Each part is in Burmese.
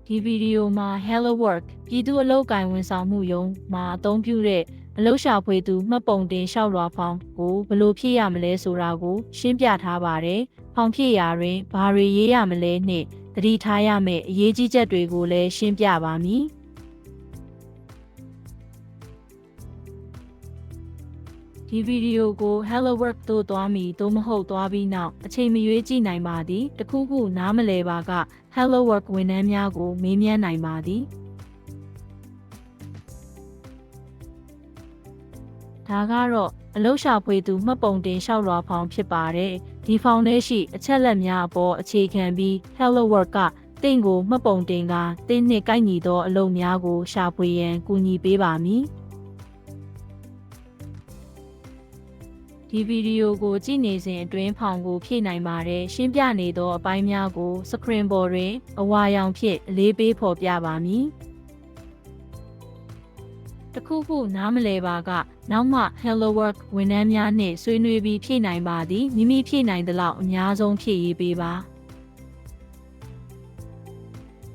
ဒီဗီဒီယိုမှာ Hello Work ပြည်သူအလုပ်ကိုင်ဝန်ဆောင်မှုရုံးမှာအသုံးပြုတဲ့အလုပ်ရှာဖွေသူမှတ်ပုံတင်လျှောက်လွှာဖောင်ကိုဘယ်လိုဖြည့်ရမလဲဆိုတာကိုရှင်းပြထားပါတယ်။ဖောင်ဖြည့်ရာတွင်ဘာတွေရေးရမလဲနှင့်သတိထားရမယ့်အရေးကြီးချက်တွေကိုလည်းရှင်းပြပါမည်။ဒီဗီဒီယိုကို Hello Work သို့သွားမည်သို့မဟုတ်သွားပြီးနောက်အချိန်မရွေးကြည့်နိုင်ပါသည်။တခုခုနားမလည်ပါက Hello Work ဝန်ထမ်းများကိုမေးမြန်းနိုင်ပါသည်။ဒါကတော့အလုပ်ရှာဖွေသူမှတ်ပုံတင်လျှောက်လွှာဖောင်ဖြစ်ပါတယ်။ဒီဖောင်ထဲရှိအချက်လက်များအပေါ်အခြေခံပြီး Hello Work ကတင့်ကိုမှတ်ပုံတင်ကတင့်နှင့်ကိုက်ညီသောအလုပ်များကိုရှာဖွေရန်ကူညီပေးပါမည်။ဒီဗီဒီယိုကိုကြည့်နေစဉ်အတွင်းဖောင်ကိုဖြည့်နိုင်ပါတယ်။ရှင်းပြနေသောအပိုင်းများကို screen ပေါ်တွင်အဝါရောင်ဖြင့်အလေးပေးဖော်ပြပါမည်။တခုခုနားမလည်ပါကနောက်မှ Hello Work ဝန်ထမ်းများနှင့်ဆွေးနွေးပြီးဖြည့်နိုင်ပါသည်။မိမိဖြည့်နိုင်သလောက်အများဆုံးဖြည့်ရေးပေးပါ။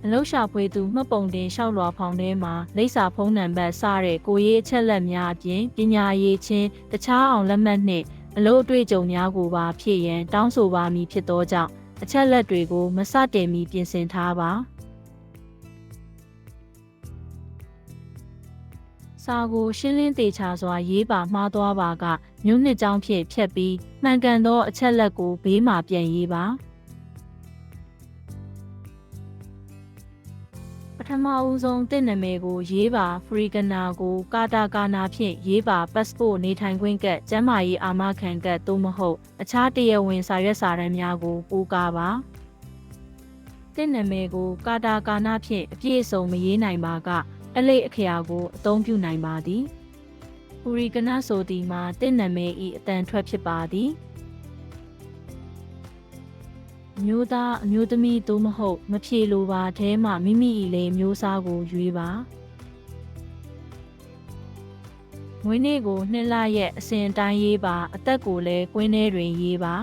အလုပ်ရှာဖွေသူမှတ်ပုံတင်လျှောက်လွှာဖောင်ထဲမှာလိပ်စာဖုန်းနံပါတ်စတဲ့ကိုယ်ရေးအချက်လက်များအပြင်ပညာရေးချင်းတခြားအောင်လက်မှတ်နှင့်အလုပ်အတွေ့အကြုံများကိုပါဖြည့်ရန်တောင်းဆိုပါမည်ဖြစ်သောကြောင့်အချက်လက်တွေကိုမစတင်မီပြင်ဆင်ထားပါစာကိုရှင်းလင်းသေချာစွာရေးပါမှားသွားပါကမြို့နှစ်ကြောင်းဖြင့်ဖြတ်ပြီးမှန်ကန်သောအချက်လက်ကိုဘေးမှာပြန်ရေးပါပထမဦးဆုံးတင့်နာမည်ကိုရေးပါဖရီကနာကိုကာတာကာနာဖြင့်ရေးပါ passport နေထိုင်ခွင့်ကတ်ကျန်းမာရေးအာမခံကတ်သို့မဟုတ်အခြားတရားဝင်စာရွက်စာတမ်းများကိုပို့ကားပါတင့်နာမည်ကိုကာတာကာနာဖြင့်အပြည့်အစုံမရေးနိုင်ပါကအလိပ်အခရာကိုအသုံးပြုနိုင်ပါသည်ဖရီကနာဆိုသည်မှာတင့်နာမည်၏အတန်ထွက်ဖြစ်ပါသည်မျိုးသားအမျိုးသမီးသို့မဟုတ်မဖြေလိုပါထဲမှမိမိ၏လေမျိုးစားကိုရွေးပါမွေးနေ့ကိုနှစ်လရက်အစဉ်တိုင်းရေးပါအသက်ကိုလည်းကွင်းထဲတွင်ရေးပါ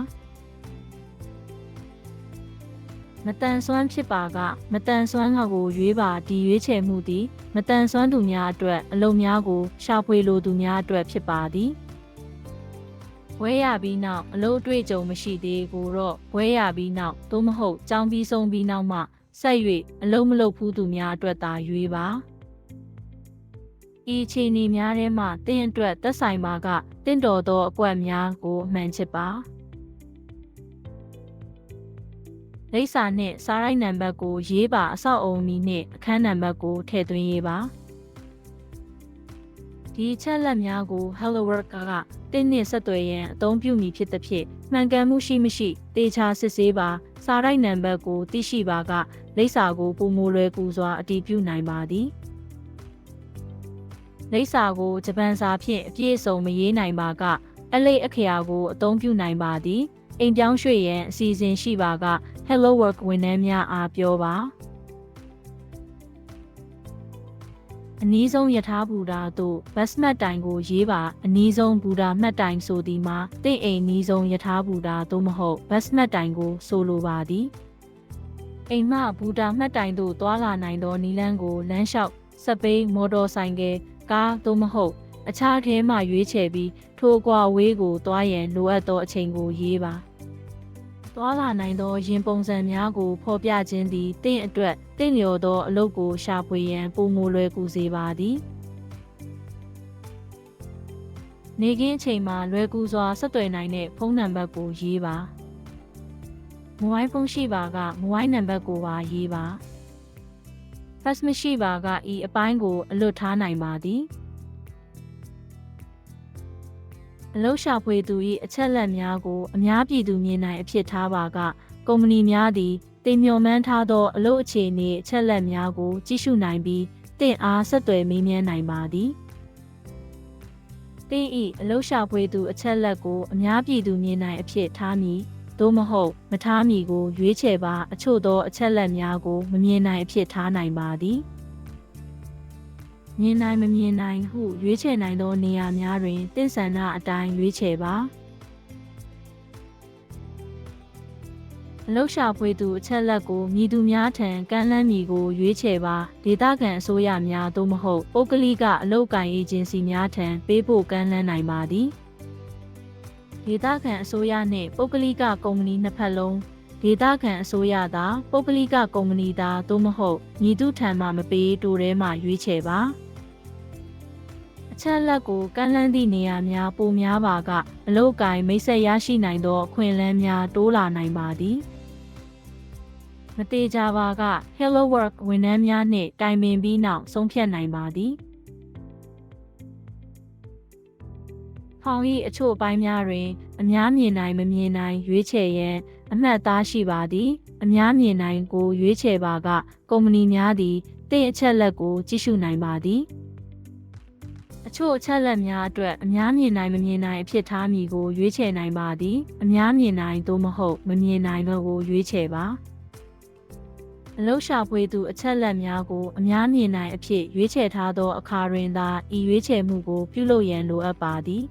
မတန်ဆွမ်းဖြစ်ပါကမတန်ဆွမ်းကိုရွေးပါဒီရွေးချယ်မှုသည်မတန်ဆွမ်းသူများအတွက်အလုပ်များကိုရှာဖွေလိုသူများအတွက်ဖြစ်ပါသည်ဝဲရပြီးနောက်အလုပ်အတွေ့အကြုံမရှိသေးကိုတော့ဝဲရပြီးနောက်သို့မဟုတ်ကျောင်းပြီးဆုံးပြီးနောက်မှဆက်၍အလုပ်မလုပ်ဘူးသူများအတွက်သာရွေးပါဤအခြေအနေများထဲမှာတင့်အတွက်သက်ဆိုင်ပါကတင့်တော်သောအကွက်များကိုအမှန်ချစ်ပါလိပ်စာနှင့်စာရိုက်နံပါတ်ကိုရေးပါအဆောက်အအုံမီနှင့်အခန်းနံပါတ်ကိုထည့်သွင်းရေးပါဒီချက်လက်များကို Hello Work ကတင်းနှင့်ဆက်သွယ်ရန်အသုံးပြုမည်ဖြစ်သဖြင့်မှန်ကန်မှုရှိမရှိတေချာစစ်ဆေးပါစာရိုက်နံပါတ်ကိုသိရှိပါကလိပ်စာကိုပုံမလွယ်ကူစွာအတည်ပြုနိုင်ပါသည်လိပ်စာကိုဂျပန်စာဖြင့်အပြည့်အစုံမရေးနိုင်ပါကအလိပ်အခရာကိုအသုံးပြုနိုင်ပါသည်အိမ်ပြောင်းရွှေ့ရန်အစီအစဉ်ရှိပါက Hello Work ဝန်ထမ်းများအားပြောပါအနည်းဆုံးယထာဘူတာသို့ဘတ်မှတ်တိုင်ကိုရေးပါအနည်းဆုံးဘူတာမှတ်တိုင်ဆိုသည်မှာတင့်အိမ်နီးဆုံးယထာဘူတာသို့မဟုတ်ဘတ်မှတ်တိုင်ကိုဆိုလိုပါသည်အိမ်မှဘူတာမှတ်တိုင်သို့တွာလာနိုင်သောနီလန်းကိုလမ်းလျှောက်စက်ဘီးမော်တော်ဆိုင်ကယ်ကားသို့မဟုတ်အခြားထဲမှရွေးချယ်ပြီးထိုအကွာဝေးကိုတွားရန်လိုအပ်သောအချိန်ကိုရေးပါတွာလာနိုင်သောရင်ပုံစံများကိုဖော်ပြခြင်းသည်တင့်အတွက်တင့်လျော်သောအလုပ်ကိုရှာဖွေရန်ပုံမလွယ်ကူစေပါသည်နေကင်းချိန်မှာလွယ်ကူစွာဆက်သွယ်နိုင်တဲ့ဖုန်းနံပါတ်ကိုရေးပါမိုဘိုင်းဖုန်းရှိပါကမိုဘိုင်းနံပါတ်ကိုပါရေးပါဖက်မရှိပါကဤအပိုင်းကိုအလွတ်ထားနိုင်ပါသည်အလုပ်ရှာဖွေသူ၏အချက်လက်များကိုအများပြည်သူမြင်နိုင်အဖြစ်ထားပါကကုမ္ပဏီများသည်တင်မျှော်မှန်းထားသောအလုပ်အခြေအနေအချက်လက်များကိုကြည့်ရှုနိုင်ပြီးတင့်အားဆက်သွယ်မေးမြန်းနိုင်ပါသည်တင့်၏အလုပ်ရှာဖွေသူအချက်လက်ကိုအများပြည်သူမြင်နိုင်အဖြစ်ထားမည်သို့မဟုတ်မထားမည်ကိုရွေးချယ်ပါအချို့သောအချက်လက်များကိုမမြင်နိုင်အဖြစ်ထားနိုင်ပါသည်မြင်နိုင်မမြင်နိုင်ဟုရွေးချယ်နိုင်သောနေရာများတွင်တင့်ဆန္ဒအတိုင်းရွေးချယ်ပါ အလောက်ရှာဖွေသူအချက်လက်ကိုမြည်သူများထံကမ်းလှမ်းမည်ကိုရွေးချယ်ပါဒေသခံအစိုးရများသို့မဟုတ်ပုဂ္ဂလိကအလုပ်ကိုင်အေဂျင်စီများထံပေးဖို့ကမ်းလှမ်းနိုင်ပါသည်ဒေသခံအစိုးရနှင့်ပုဂ္ဂလိကကုမ္ပဏီနှစ်ဖက်လုံးဒေသခံအစိုးရသာပုဂ္ဂလိကကုမ္ပဏီသာသို့မဟုတ်ညီသူထံမှမပေးတိုထဲမှရွေးချယ်ပါအချက်လက်ကိုကမ်းလှမ်းသည့်နေရာများပိုများပါကအလုပ်ကိုင်မိတ်ဆက်ရရှိနိုင်သောအခွင့်အလမ်းများတိုးလာနိုင်ပါသည်မတေကြပါက Hello Work ဝန်ထမ်းများနှင့်တိုင်ပင်ပြီးနောက်ဆုံးဖြတ်နိုင်ပါသည်ဖောင်၏အချို့အပိုင်းများတွင်အများမြင်နိုင်မမြင်နိုင်ရွေးချယ်ရန်အမှတ်အသားရှိပါသည်အများမြင်နိုင်ကိုရွေးချယ်ပါကကုမ္ပဏီများသည်တင့်အချက်လက်ကိုကြည့်ရှုနိုင်ပါသည်အချို့အချက်လက်များအတွက်အများမြင်နိုင်မမြင်နိုင်အဖြစ်ထားမည်ကိုရွေးချယ်နိုင်ပါသည်အများမြင်နိုင်သို့မဟုတ်မမြင်နိုင်တို့ကိုရွေးချယ်ပါအလုပ်ရှာဖွေသူအချက်လက်များကိုအများမြင်နိုင်အဖြစ်ရွေးချယ်ထားသောအခါတွင်သာဤရွေးချယ်မှုကိုပြုလုပ်ရန်လိုအပ်ပါသည်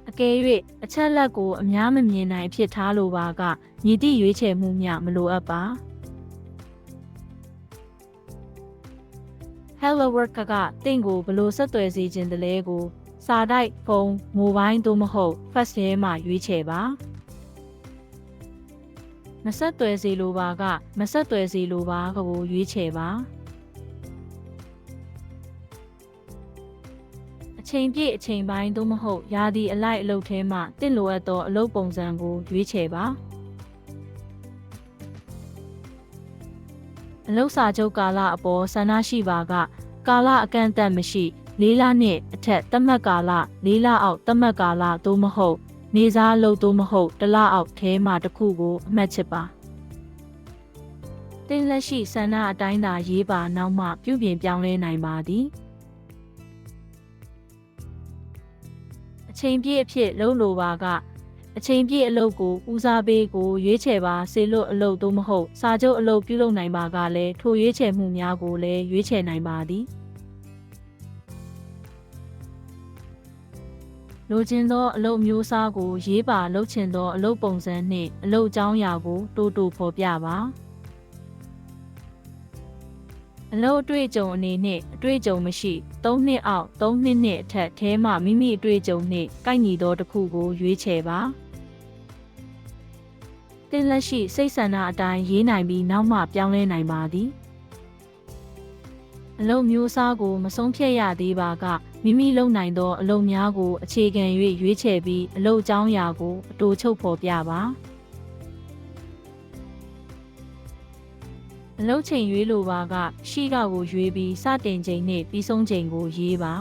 အကယ်၍အချက်လက်ကိုအများမမြင်နိုင်အဖြစ်ထားလိုပါကမည်သည့်ရွေးချယ်မှုမျှမလိုအပ်ပါ Hello Work ကတင့်ကိုဘယ်လိုဆက်သွယ်စေခြင်းတလဲကိုစာတိုက်ဖုန်းမိုဘိုင်းသို့မဟုတ် fax ထဲမှရွေးချယ်ပါမဆက်သွယ်စေလိုပါကမဆက်သွယ်စေလိုပါကိုရွေးချယ်ပါအချိန်ပြည့်အချိန်ပိုင်းသို့မဟုတ်ရာသီအလိုက်အလုပ်ထဲမှတင့်လိုအပ်သောအလုပ်ပုံစံကိုရွေးချယ်ပါအလုပ်စာချုပ်ကာလအပေါ်ဆန္ဒရှိပါကကာလအကန့်အသတ်မရှိ၄လနှင့်အထက်သတ်မှတ်ကာလ၄လအောက်သတ်မှတ်ကာလသို့မဟုတ်နေစားအလုပ်သို့မဟုတ်တစ်လအောက်ထဲမှတစ်ခုကိုအမှတ်ချက်ပါတင်လက်ရှိဆန္ဒအတိုင်းသာရေးပါနောက်မှပြုပြင်ပြောင်းလဲနိုင်ပါသည်အချိန်ပြည့်အဖြစ်လုပ်လိုပါကအချိန်ပြည့်အလုပ်ကိုဦးစားပေးကိုရွေးချယ်ပါစေလို့အလုပ်သို့မဟုတ်စာချုပ်အလုပ်ပြုလုပ်နိုင်ပါကလည်းထိုရွေးချယ်မှုများကိုလည်းရွေးချယ်နိုင်ပါသည်လိုချင်သောအလုပ်မျိုးစားကိုရေးပါလုပ်ချင်သောအလုပ်ပုံစံနှင့်အလုပ်အကြောင်းအရာကိုတိုးတိုးဖော်ပြပါအလုပ်အတွေ့အကြုံအနေနဲ့အတွေ့အကြုံမရှိ3နှစ်အောက်3နှစ်နှင့်အထက်ထဲမှမိမိအတွေ့အကြုံနှင့်ကိုက်ညီသောတစ်ခုကိုရွေးချယ်ပါတင်လက်ရှိစိတ်ဆန္ဒအတိုင်းရေးနိုင်ပြီးနောက်မှပြောင်းလဲနိုင်ပါသည်အလုပ်မျိုးစားကိုမဆုံးဖြတ်ရသေးပါကမိမိလုပ်နိုင်သောအလုပ်များကိုအခြေခံ၍ရွေးချယ်ပြီးအလုပ်အကြောင်းအရာကိုအတူချုပ်ဖော်ပြပါအလုပ်ချိန်ရွေးလိုပါကရှိကကိုရွေးပြီးစတင်ချိန်နှင့်ပြီးဆုံးချိန်ကိုရေးပါ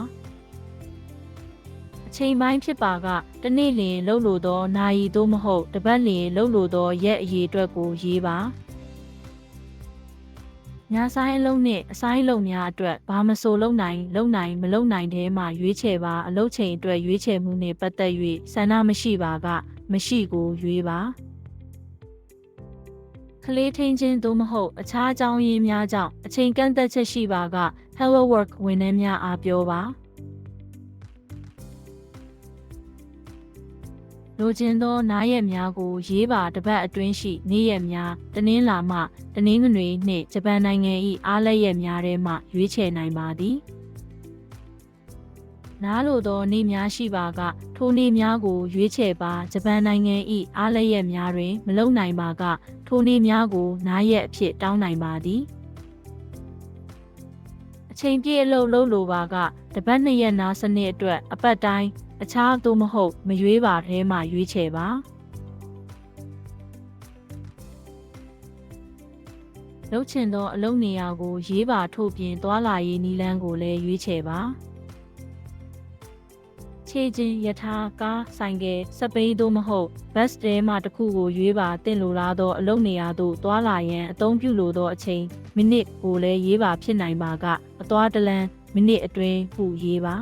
အချိန်ပိုင်းဖြစ်ပါကတစ်နေ့လျင်လုပ်လိုသောနာရီသို့မဟုတ်တစ်ပတ်လျင်လုပ်လိုသောရက်အရေအတွက်ကိုရေးပါညဆိုင်အလုပ်နှင့်အဆိုင်အလုပ်များအတွက်ဘာမဆိုလုပ်နိုင်မလုပ်နိုင်ထဲမှရွေးချယ်ပါအလုပ်ချိန်အတွက်ရွေးချယ်မှုနှင့်ပတ်သက်၍ဆန္ဒမရှိပါကမရှိကိုရွေးပါကလေးထိန်းခြင်းသို့မဟုတ်အခြားအကြောင်းရင်းများကြောင့်အချိန်ကန့်သတ်ချက်ရှိပါက Hello Work ဝန်ထမ်းများအားပြောပါလိုချင်သောနားရက်များကိုရေးပါတစ်ပတ်အတွင်းရှိနေ့ရက်များတနင်္လာမှတနင်္ဂနွေနှင့်ဂျပန်နိုင်ငံ၏အားလပ်ရက်များထဲမှရွေးချယ်နိုင်ပါသည်နားလိုသောနေ့များရှိပါကထိုနေ့များကိုရွေးချယ်ပါဂျပန်နိုင်ငံ၏အားလပ်ရက်များတွင်မလုံနိုင်ပါကထိုနေ့များကိုနားရက်အဖြစ်တောင်းနိုင်ပါသည်အချိန်ပြည့်အလုပ်လုပ်လိုပါကတပတ်2ရက်နားစနစ်အတွက်အပတ်တိုင်းအခြားသို့မဟုတ်မရွေးပါထဲမှရွေးချယ်ပါလုပ်ချင်သောအလုပ်နေရာကိုရေးပါထို့ပြင်သွာလာရေးနည်းလမ်းကိုလည်းရွေးချယ်ပါခြေချင်းယထာကားဆိုင်ကယ်စပိန်သို့မဟုတ်ဘတ်တဲမှတစ်ခုကိုရွေးပါတင်လိုလားသောအလုပ်နေရာသို့သွာလာရန်အသုံးပြုလိုသောအချိန်မိနစ်ကိုလည်းရေးပါဖြစ်နိုင်ပါကအသွားတလန်းမိနစ်အတွင်းဟုရေးပါ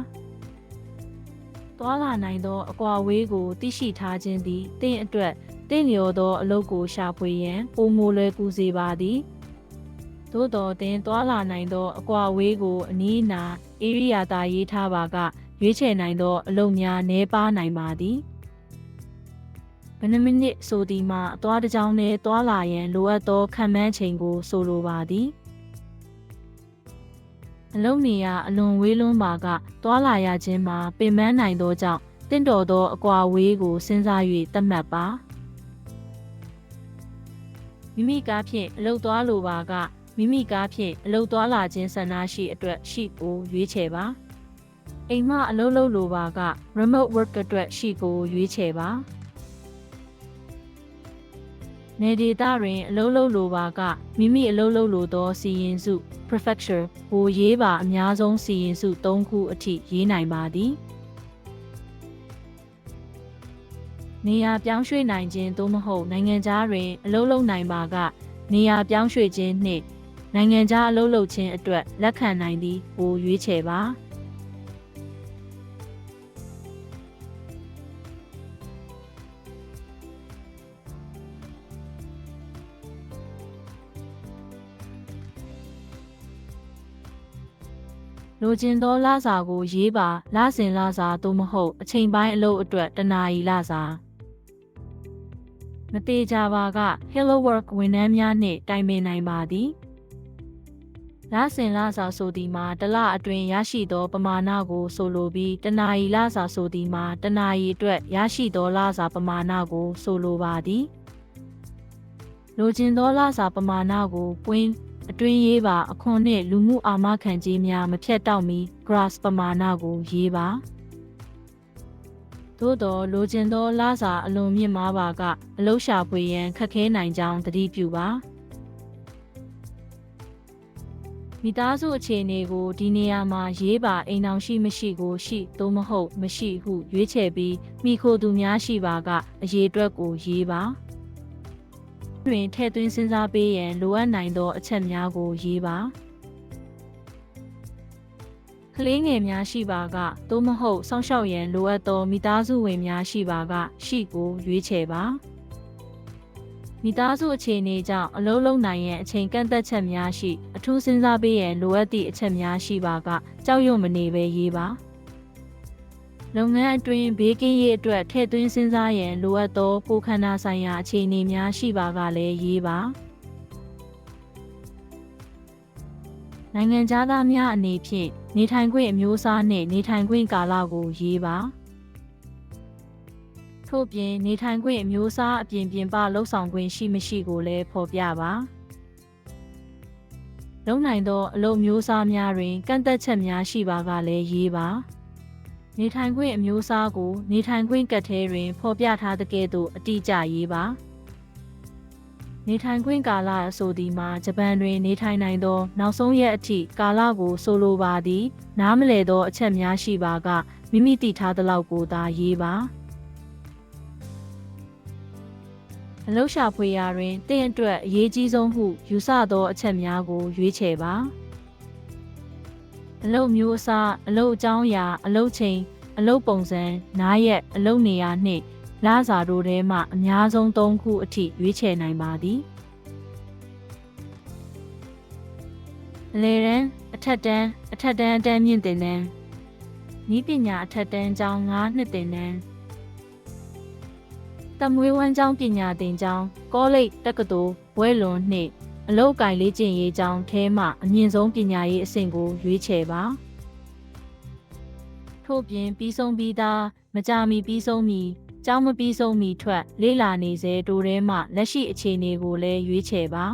သွားလာနိုင်သောအကွာအဝေးကိုသိရှိထားခြင်းသည်တင့်အတွက်တင့်လျော်သောအလုပ်ကိုရှာဖွေရန်ပိုမိုလွယ်ကူစေပါသည်သို့တော်တင်သွားလာနိုင်သောအကွာအဝေးကိုအနီးအနားဧရိယာသာရေးထားပါကရွေးချယ်နိုင်သောအလုပ်များနည်းပါးနိုင်ပါသည် ဘယ်နှမိနစ်ဆိုသည်မှာအသွားတစ်ကြောင်းနဲ့သွားလာရန်လိုအပ်သောခံမှန်းချိန်ကိုဆိုလိုပါသည်အလုံးနေရအလွန်ဝေးလွန်းပါကသွားလာရခြင်းမှာပင်ပန်းနိုင်သောကြောင့်တင့်တော်သောအကွာဝေးကိုစဉ်းစား၍သတ်မှတ်ပါမိမိကားဖြင့်အလုပ်သွားလိုပါကမိမိကားဖြင့်အလုပ်သွားလာခြင်းဆန္ဒရှိအတွက်ရှိကိုရွေးချယ်ပါအိမ်မှအလုပ်လုပ်လိုပါက remote work အတွက်ရှိကိုရွေးချယ်ပါနေဒေသတွင်အလုပ်လုပ်လိုပါကမိမိအလုပ်လုပ်လိုသောစီရင်စု prefecture ကိုရေးပါအများဆုံးစီရင်စု3ခုအထိရေးနိုင်ပါသည်နေရာပြောင်းရွှေ့နိုင်ခြင်းသို့မဟုတ်နိုင်ငံခြားတွင်အလုပ်လုပ်နိုင်ပါကနေရာပြောင်းရွှေ့ခြင်းနှင့်နိုင်ငံခြားအလုပ်လုပ်ခြင်းအတွက်လက်ခံနိုင်သည်ကိုရွေးချယ်ပါလိုချင်သောလစာကိုရေးပါလစဉ်လစာသို့မဟုတ်အချိန်ပိုင်းအလုပ်အတွက်တနာရီလစာမသေးကြပါက Hello Work ဝန်ထမ်းများနှင့်တိုင်ပင်နိုင်ပါသည်လစဉ်လစာဆိုသည်မှာတစ်လအတွင်းရရှိသောပမာဏကိုဆိုလိုပြီးတနာရီလစာဆိုသည်မှာတနာရီအတွက်ရရှိသောလစာပမာဏကိုဆိုလိုပါသည်လိုချင်သောလစာပမာဏကိုအတွင်းရေးပါအခွန်နှင့်လူမှုအာမခံကြေးများမဖြတ်တောက်မီ gross ပမာဏကိုရေးပါသို့သောလိုချင်သောလစာအလွန်မြင့်မားပါကအလုပ်ရှာဖွေရန်ခက်ခဲနိုင်ကြောင်းသတိပြုပါမိသားစုအခြေအနေကိုဒီနေရာမှာရေးပါအိမ်အောင်ရှိမရှိကိုရှိသို့မဟုတ်မရှိဟုရွေးချယ်ပြီးမိခိုသူများရှိပါကအရေးအတွက်ကိုရေးပါတွင်ထည့်သွင်းစဉ်းစားပေးရန်လိုအပ်နိုင်သောအချက်များကိုရေးပါကလေးငယ်များရှိပါကသို့မဟုတ်စောင့်ရှောက်ရန်လိုအပ်သောမိသားစုဝင်များရှိပါကရှိကိုရွေးချယ်ပါမိသားစုအခြေအနေကြောင့်အလုပ်လုပ်နိုင်ရန်အချိန်ကန့်သတ်ချက်များရှိအထူးစဉ်းစားပေးရန်လိုအပ်သည့်အချက်များရှိပါကကြောက်ရွံ့မနေဘဲရေးပါလုပ်ငန်းအတွင်းဘေးကင်းရေးအတွက်ထည့်သွင်းစဉ်းစားရန်လိုအပ်သောကိုယ်ခန္ဓာဆိုင်ရာအခြေအနေများရှိပါကလည်းရေးပါနိုင်ငံခြားသားများအနေဖြင့်နေထိုင်ခွင့်အမျိုးအစားနှင့်နေထိုင်ခွင့်ကာလကိုရေးပါထို့ပြင်နေထိုင်ခွင့်အမျိုးအစားအပြင်ပြင်ပလှုပ်ဆောင်ခွင့်ရှိမရှိကိုလည်းဖော်ပြပါလုံနိုင်သောအလုပ်မျိုးစားများတွင်ကန့်သက်ချက်များရှိပါကလည်းရေးပါနေထိုင်ခွင့်အမျိုးအစားကိုနေထိုင်ခွင့်ကတ်ထဲတွင်ဖော်ပြထားသကဲ့သို့အတိအကျရေးပါနေထိုင်ခွင့်ကာလအဆိုသည်မှာဂျပန်တွင်နေထိုင်နိုင်သောနောက်ဆုံးရက်အထိကာလကိုဆိုလိုပါသည်နားမလည်သောအချက်များရှိပါကမိမိသိထားသလောက်ကိုသာရေးပါအလုပ်ရှာဖွေရာတွင်တင့်အတွက်အရေးကြီးဆုံးဟုယူဆသောအချက်များကိုရွေးချယ်ပါအလုပ်မျိုးအစားအလုပ်အကြောင်းအရာအလုပ်ချိန်အလုပ်ပုံစံနားရက်အလုပ်နေရာနှင့်လစာတို့ထဲမှအများဆုံး3ခုအထိရွေးချယ်နိုင်ပါသည်အလယ်တန်းအထက်တန်းအတန်းမြင့်တင်တန်းနည်းပညာအထက်တန်းကျောင်း9နှစ်တင်တန်းတမွေးဝမ်းကျောင်းပညာသင်ကျောင်းကောလိပ်တက္ကသိုလ်ဘွဲ့လွန်နှင့်အလုပ်အကင်လေ့ကျင့်ရေးကျောင်းထဲမှအမြင့်ဆုံးပညာရေးအဆင့်ကိုရွေးချယ်ပါထို့ပြင်ပြီးဆုံးပြီးသားမကြာမီပြီးဆုံးမီကျောင်းမပြီးဆုံးမီထွက်လေ့လာနေစေတို့ထဲမှလက်ရှိအခြေအနေကိုလည်းရွေးချယ်ပါ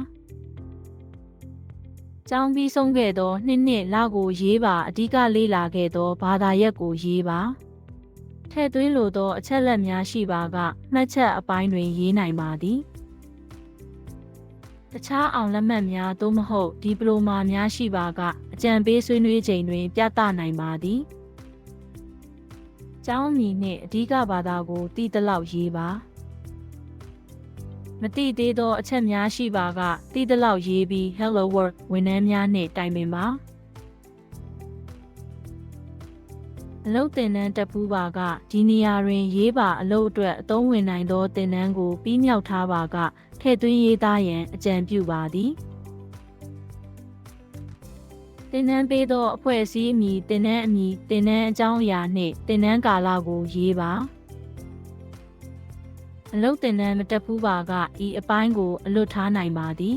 ကျောင်းပြီးဆုံးခဲ့သောနှစ်လကိုရေးပါအဓိကလေ့လာခဲ့သောဘာသာရပ်ကိုရေးပါထည့်သွင်းလိုသောအချက်လက်များရှိပါကမှတ်ချက်အပိုင်းတွင်ရေးနိုင်ပါသည်တခြားအောင်လက်မှတ်များသို့မဟုတ်ဒီပလိုမာများရှိပါကအကြံပေးဆွေးနွေးချိန်တွင်ပြသနိုင်ပါသည်ကျောင်းမီနှင့်အဓိကဘာသာကိုသိသလောက်ရေးပါမသိသေးသောအချက်များရှိပါကသိသလောက်ရေးပြီး Hello Work ဝန်ထမ်းများနှင့်တိုင်ပင်ပါအလုပ်သင်တန်းတက်ဖူးပါကဒီနေရာတွင်ရေးပါအလုပ်အတွက်အသုံးဝင်နိုင်သောသင်တန်းကိုပြီးမြောက်ထားပါကထည့်သွင်းရေးသားရန်အကြံပြုပါသည်သင်တန်းပေးသောအဖွဲ့အစည်းအမည်သင်တန်းအမည်သင်တန်းအကြောင်းအရာနှင့်သင်တန်းကာလကိုရေးပါ အလုတ်တင်တန်းမတက်ဘူးပါကဤအပိုင်းကိုအလွတ်ထားနိုင်ပါသည်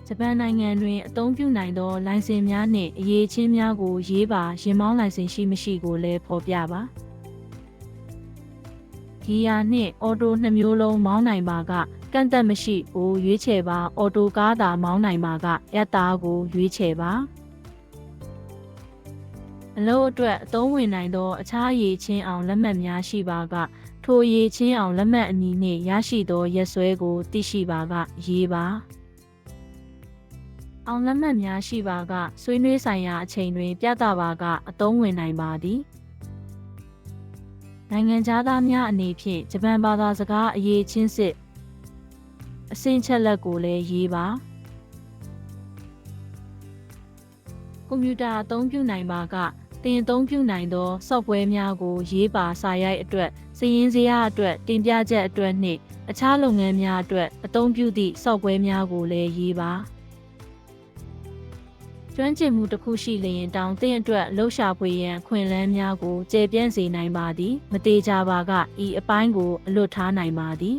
ဂျပန်နိုင်ငံတွင်အသုံးပြုနိုင်သောလိုင်စင်များနှင့်အရေးချင်းများကိုရေးပါရင်မောင်းလိုင်စင်ရှိမရှိကိုလည်းဖော်ပြပါဂီယာနှင့်အော်တို2မျိုးလုံးမောင်းနိုင်ပါကကန့်သက်မရှိကိုရွေးချယ်ပါအော်တိုကားသာမောင်းနိုင်ပါကရပ်သားကိုရွေးချယ်ပါအလုပ်အတွက်အသုံးဝင်နိုင်သောအခြားရည်ချင်းအောင်လက်မှတ်များရှိပါကထိုရည်ချင်းအောင်လက်မှတ်အမည်နှင့်ရရှိသောရက်စွဲကိုသိရှိပါကရေးပါအောင်လက်မှတ်များရှိပါကဆွေးနွေးဆိုင်ရာအချိန်တွင်ပြသပါကအသုံးဝင်နိုင်ပါသည်နိုင်ငံသားများအနေဖြင့်ဂျပန်ဘာသာစကားအရေးချင်းစစ်အဆင့်ချက်လက်ကိုလည်းရေးပါကွန်ပျူတာအသုံးပြုနိုင်ပါကတင်အသုံးပြုနိုင်သော software များကိုရေးပါစာရိုက်အတွက်စာရင်းဇယားအတွက်တင်ပြချက်အတွက်နှင့်အခြားလုပ်ငန်းများအတွက်အသုံးပြုသည့် software များကိုလည်းရေးပါကျွမ်းကျင်မှုတစ်ခုရှိလျင်တောင်သင်အတွက်လှုပ်ရှားဖွေရန်ခွင့်လန်းများကိုကျေပြန့်စေနိုင်ပါသည်မသေးကြပါကဤအပိုင်းကိုအလွတ်ထားနိုင်ပါသည်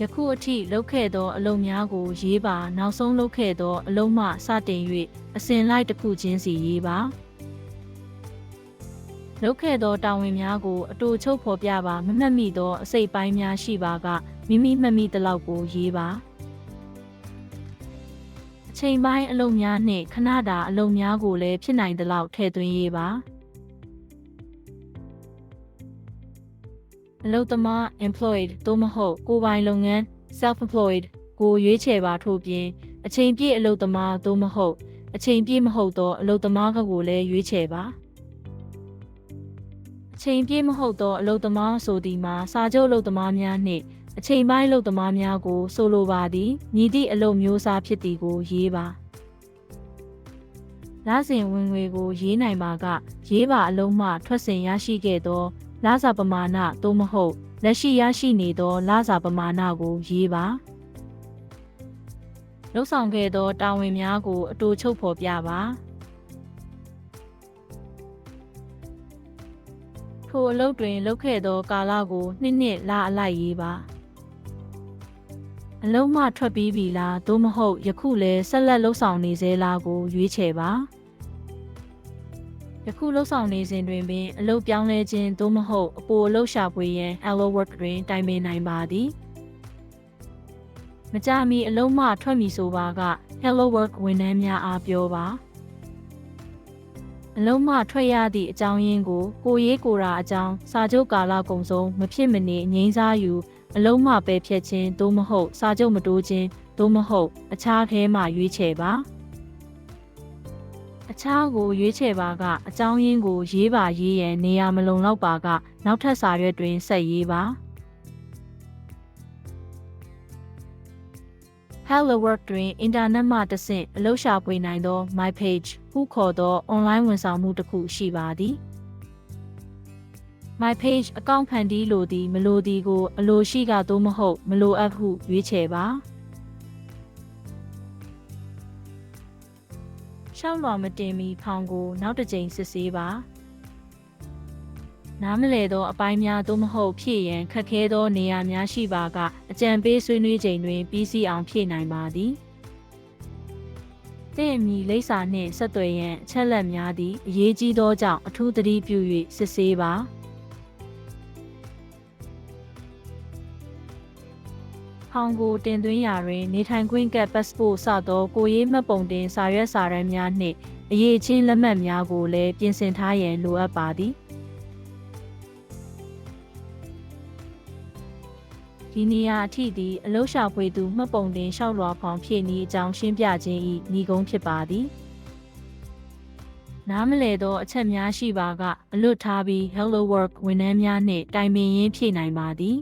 ယခုအထိလုပ်ခဲ့သောအလုပ်များကိုရေးပါနောက်ဆုံးလုပ်ခဲ့သောအလုပ်မှစတင်၍အစဉ်လိုက်တစ်ခုချင်းစီရေးပါလုပ်ခဲ့သောတာဝန်များကိုအတူချုပ်ဖော်ပြပါမမှတ်မိသောအစိတ်ပိုင်းများရှိပါကမိမိမှတ်မိသလောက်ကိုရေးပါအချိန်ပိုင်းအလုပ်များနှင့်ခဏတာအလုပ်များကိုလည်းဖြစ်နိုင်သလောက်ထည့်သွင်းရေးပါအလုပ်သမား employed သို့မဟုတ်ကိုယ်ပိုင်လုပ်ငန်း self-employed ကိုရွေးချယ်ပါထို့ပြင်အချိန်ပြည့်အလုပ်သမားသို့မဟုတ်အချိန်ပြည့်မဟုတ်သောအလုပ်သမားကိုလည်းရွေးချယ်ပါအချိန်ပြည့်မဟုတ်သောအလုပ်သမားဆိုသည်မှာစာချုပ်အလုပ်သမားများနှင့်အချိန်ပိုင်းအလုပ်သမားများကိုဆိုလိုပါသည်မည်သည့်အလုပ်မျိုးစားဖြစ်သည်ကိုရေးပါလစဉ်ဝင်ငွေကိုရေးနိုင်ပါကရေးပါအလုံးမှထွက်စဉ်ရရှိခဲ့သောလစာပမာဏသို့မဟုတ်လက်ရှိရရှိနေသောလစာပမာဏကိုရေးပါလုပ်ဆောင်ခဲ့သောတာဝန်များကိုအတူချုပ်ဖော်ပြပါထိုအလုပ်တွင်လုပ်ခဲ့သောကာလကိုနှစ်လအလိုက်ရေးပါအလုံးမှထွက်ပြီးပြီလားသို့မဟုတ်ယခုလည်းဆက်လက်လုပ်ဆောင်နေသေးလားကိုရွေးချယ်ပါယခုလှုပ်ဆောင်နေစဉ်တွင်ပင်အလုပ်ပြောင်းလဲခြင်းသို့မဟုတ်အပိုအလုပ်ရှာဖွေရန် Hello Work တွင်တိုင်ပင်နိုင်ပါသည်မကြာမီအလုပ်မှထွက်မည်ဆိုပါက Hello Work ဝန်ထမ်းများအားပြောပါအလုံးမှထွက်ရသည့်အကြောင်းရင်းကိုကိုရေးကိုရာအကြောင်းစာချုပ်ကာလကုန်ဆုံးမဖြစ်မနေငြိမ်းစားယူအလုံးမှပယ်ဖျက်ခြင်းသို့မဟုတ်စာချုပ်မတိုးခြင်းသို့မဟုတ်အခြားထဲမှရွေးချယ်ပါအခြားကိုရွေးချယ်ပါကအကြောင်းရင်းကိုရေးပါရေးရန်နေရာမလုံလောက်ပါကနောက်ထပ်စာရွက်တွင်ဆက်ရေးပါ Hello Work တွင်အင်တာနက်မှတဆင့်အလုပ်ရှာဖွေနိုင်သော My Page ဟုခေါ်သော online ဝန်ဆောင်မှုတစ်ခုရှိပါသည် My Page အကောင့်ဖန်တီးလိုသည်မလိုသည်ကိုအလိုရှိကသို့မဟုတ်မလိုအပ်ဟုရွေးချယ်ပါရှောက်လွှာမတင်မီဖောင်ကိုနောက်တစ်ကြိမ်စစ်ဆေးပါနားမလည်သောအပိုင်းများသို့မဟုတ်ဖြည့်ရန်ခက်ခဲသောနေရာများရှိပါကအကြံပေးဆွေးနွေးချိန်တွင်ပြီးစီးအောင်ဖြည့်နိုင်ပါသည်သင်အမည်လိပ်စာနှင့်ဆက်သွယ်ရန်အချက်လက်များသည်အရေးကြီးသောကြောင့်အထူးသတိပြု၍စစ်ဆေးပါဖောင်ကိုတင်သွင်းရာတွင်နေထိုင်ခွင့်ကတ် passport စသောကိုရေးမှတ်ပုံတင်စာရွက်စာတမ်းများနှင့်အရေးချင်းလက်မှတ်များကိုလည်းပြင်ဆင်ထားရန်လိုအပ်ပါသည်ဒီနေရာအထိသည်အလုပ်ရှာဖွေသူမှတ်ပုံတင်လျှောက်လွှာဖောင်ဖြည့်နည်းအကြောင်းရှင်းပြခြင်း၏ဤကုန်းဖြစ်ပါသည်နားမလည်သောအချက်များရှိပါကအလွတ်ထားပြီး Hello Work ဝန်ထမ်းများနှင့်တိုင်ပင်ရင်းဖြည့်နိုင်ပါသည်